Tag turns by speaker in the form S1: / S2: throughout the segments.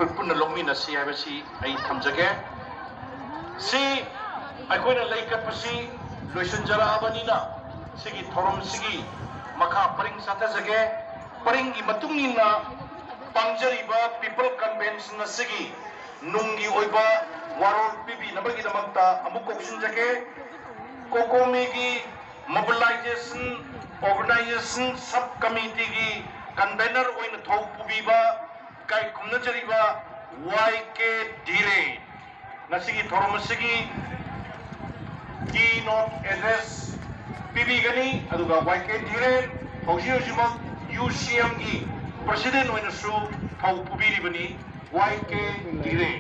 S1: ꯑꯩꯈꯣꯏ ꯄꯨꯟꯅ ꯂꯧꯃꯤꯟꯅꯁꯤ ꯍꯥꯏꯕꯁꯤ ꯑꯩ ꯊꯝꯖꯒꯦ ꯁꯤ ꯑꯩꯈꯣꯏꯅ ꯂꯩꯀꯠꯄꯁꯤ ꯂꯣꯏꯁꯤꯟꯖꯔꯛꯑꯕꯅꯤꯅ ꯁꯤꯒꯤ ꯊꯧꯔꯝꯁꯤꯒꯤ ꯃꯈꯥ ꯄꯔꯤꯡ ꯆꯠꯊꯖꯒꯦ ꯄꯔꯤꯡꯒꯤ ꯃꯇꯨꯡ ꯏꯟꯅ ꯄꯥꯡꯖꯔꯤꯕ ꯄꯤꯄꯜ ꯀꯟꯚꯦꯟꯁꯟ ꯑꯁꯤꯒꯤ ꯅꯨꯡꯒꯤ ꯑꯣꯏꯕ ꯋꯥꯔꯣꯜ ꯄꯤꯕꯤꯅꯕꯒꯤꯗꯃꯛꯇ ꯑꯃꯨꯛ ꯀꯧꯁꯤꯟꯖꯒꯦ ꯀꯣꯀꯣꯃꯤꯒꯤ ꯃꯣꯕꯤꯂꯥꯏꯖꯦꯁꯟ ꯑꯣꯔꯒꯅꯥꯏꯖꯦꯁꯟ ꯁꯕ ꯀꯃꯤꯇꯤꯒꯤ ꯀꯟꯚꯦꯅꯔ ꯑꯣꯏꯅ ꯊꯧ ꯄꯨꯕꯤꯕ ꯏꯀꯥꯏ ꯈꯨꯝꯅꯖꯔꯤꯕ YK ꯙꯤꯔꯦ ꯉꯁꯤꯒꯤ ꯊꯧꯔꯝ ꯑꯁꯤꯒꯤ ꯀꯤꯅꯣꯠ address pibigani aduga YK Dhire hauji haujimak UCM gi president oinasu thau pubiribani YK Dhire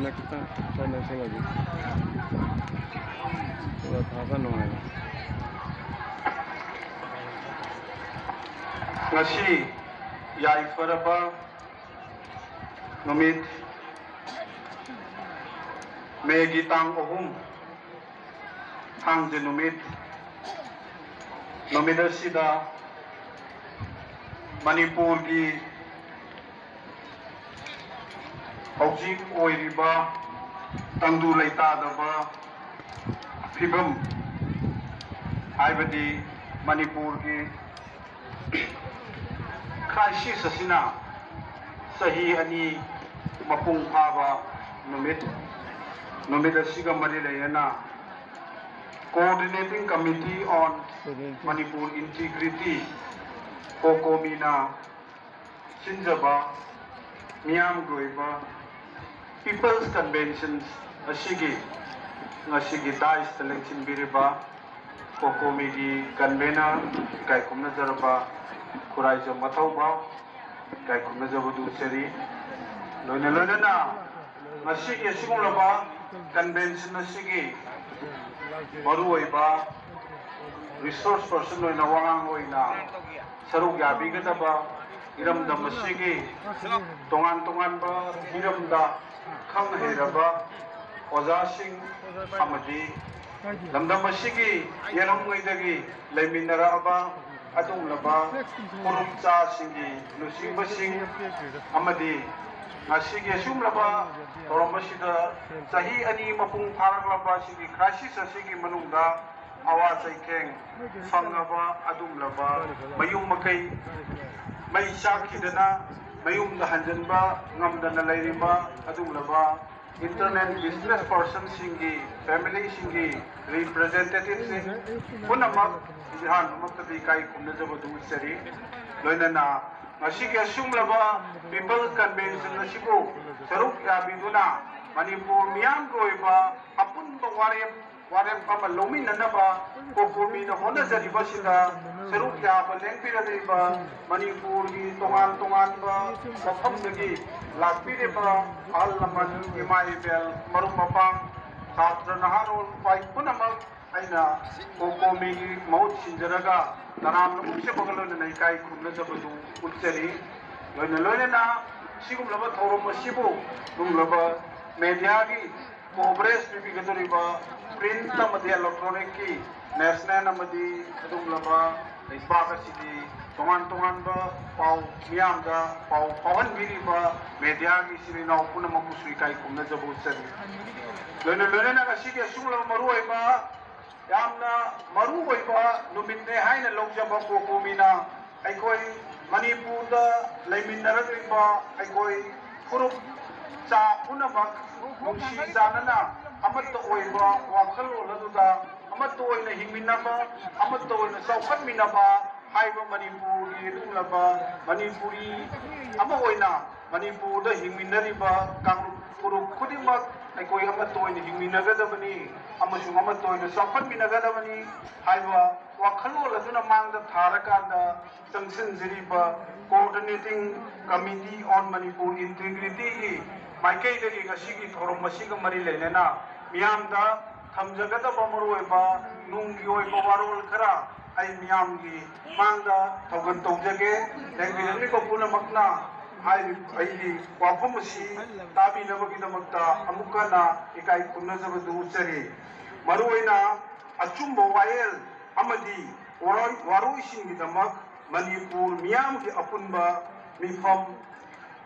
S2: next financial lagi sudah apa namanya
S1: ngasi yaifaraba numit Megi tang ohum hang de numit asida Manipur gi hauji oiriba tangdu leitadaba fibam haibadi Manipur gi crisis asina sahi ani mapung phaba numit asiga mari layana coordinating committee on Manipur integrity kokomina sinjaba miyam goiba people's conventions asigi dais selection biriba kokomi gi convener kai kumna jaraba kuraijo mathauba kai kumna jabudu seri loina masigi asigulaba convention asigi maru oiba resource person oina wangang oina saruk yabigadaba iramda masigi tongan ba iramda khang heraba oja sing amadi lamda masigi yeram ngoidagi leiminara aba adunglaba kurumcha singi lusingba sing amadi Asigi asumlaba toromasida sahi ani mapung pharaglaba sigi crisis asigi manungda awa saikeng fangaba adumlaba mayum makai mai sakidana mayumda hanjanba ngamdana lairiba adumlaba internet business person singi family singi representatives punamak ihan maktabi kai kumnajabu seri loinana Masigi asumlaba people convention asibu saruk yabiduna Manipur miyam goiba apun ba warem pama lomin nanaba kokomi na hona jariba sida saruk yaba lengpiradiba Manipur gi tongan ba mafam dagi lakpiriba allaman imaibel marumapang chatra naharol pai punamak aina kokomi gi maut sinjaraga taram ukse bagalona nai kai khumna jabadu utseri loina na sigum laba thorom sibu dum laba media gi coverage bi gadoriba print amadi electronic ki national amadi dum laba isbaga sidi tongan ba pau miam da pau pawan biriba media gi siri na upuna makusui kai khumna jabu utseri loina na sigi sum laba maruai ba yamna maru oiba numinne haina logjaba kokomina aikoi Manipurda leiminaragriba aikoi furup cha punamak mungsi janana amatta oiba wakhal oladuda amatta oina hingminaba amatta oina saukhatminaba haiba Manipuri dunglaba Manipuri ama oina Manipurda hingminariba kangrup furup khudimak aikoi amatta oina hingminagadabani amasung amatta oina saukhatminagadabani haiba wakhal aduna mangda tharakanda changsinjiriba coordinating committee on Manipur integrity gi maikai dagi ngasigi thorom masiga mari lenena miyamda thamjagadaba maruoiba nunggi oiba warol khara ai miyamgi mangda thogan tawjage lengbirani ko punamakna ai wafam asi tabi nabagidamagta amukana ikai kunajabadu utsari maruoina achumbo wael amadi waroi singidamak
S3: Manipur Miyam ki Apunba Mifam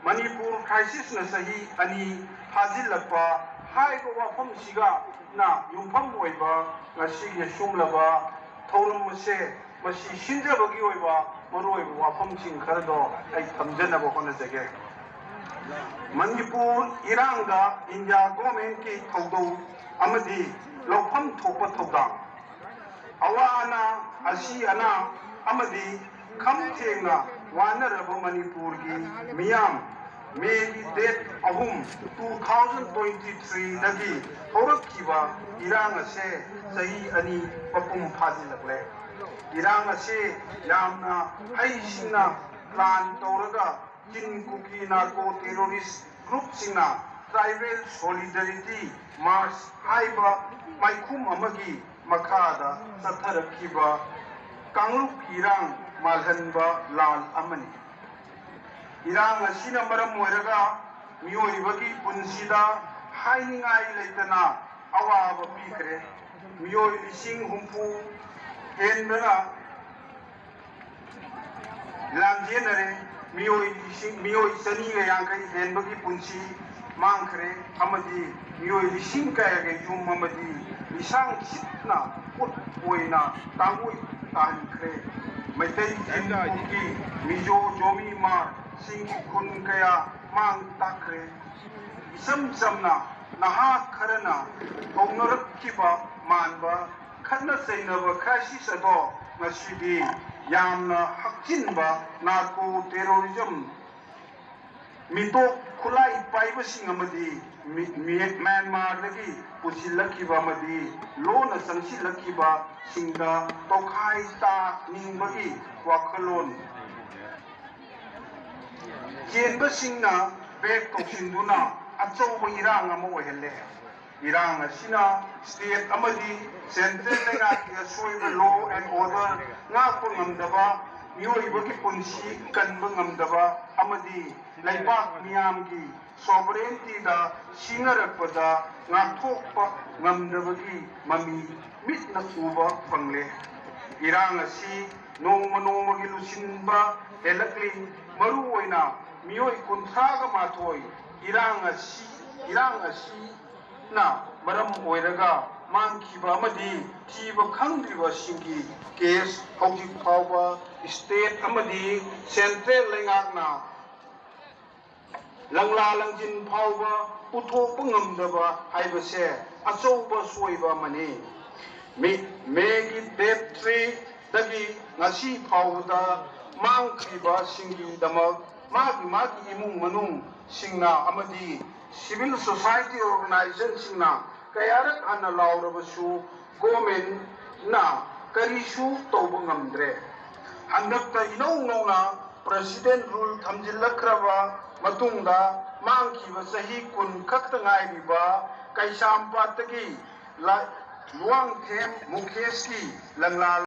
S3: Manipur crisis na sahi ani Hazilapa Haiba Wafam Siga na Yumfam Waiba Nasi Yasumlaba Taurum Mase Masi Shinjabagi Waiba Maroi Wafam Sing Kardo ay Tamjana Bakona Jage Manipur Iranga India government ki Taudo Amadi Lofam Thopa Todang Awana Asiana Amadi Kamtenga Wanarabo Manipur ki Miyam May date ahum 2023 dagi Horakiba Irang ase sahi ani papum phazilakle Irang ase yamna haisina plan toraga Jin Kuki narco terrorist group singna tribal solidarity march haiba maikum amagi makada satharakiba Kanglup Irang malhanba lal amani Irang asina maram moiraga miyoibagi punsida hainingai leitana awaba pikre miyoi lising humpu hendana lamjenare miyoi sani ga yankai henbagi punsi mangkre amadi miyoi lising kaya ga yum amadi isang sitna put oina tangui tankre maitai jinki mijo jomi mar Sing kun kaya mang takre isam samna naha karana ongnarak kiba manba khana sainaba crisis ado ngasidi yamna hakjinba narco terrorism mito khulai paiba singamadi Myanmar lagi pusilakiba madi lona sangsilakiba singda tokhai ta ningbagi wakhalon Jenba singna bek toksinduna achauba irang ama ohelle irang asina state amadi central lenga ki soiba law and order nga ko ngamdaba miyoibagi punsi kanba ngamdaba amadi laibak miyamgi sovereignty da singarakpada nga thokpa ngamdabagi mami mitna uba pangle irang asi nongmagi lusinba helakli maru oina miyoi kuntraga matoi irang asi na maram oiraga mangkiba amadi tiba khangriba singi case hojik phauba state amadi central lengakna langla langjin phauba puthokpa ngamdaba haibase achouba soiba mani Megi date 3 dagi ngasi phauda mangkriba singi damak magi imung manung singna amadi civil society organization singna kayarak hana laurabasu government na karishu tauba ngamdre handakta inong president rule thamjillakraba matungda mangkiba sahi kun khakta ngaibiba kaisampatagi luang them mukesh ki langla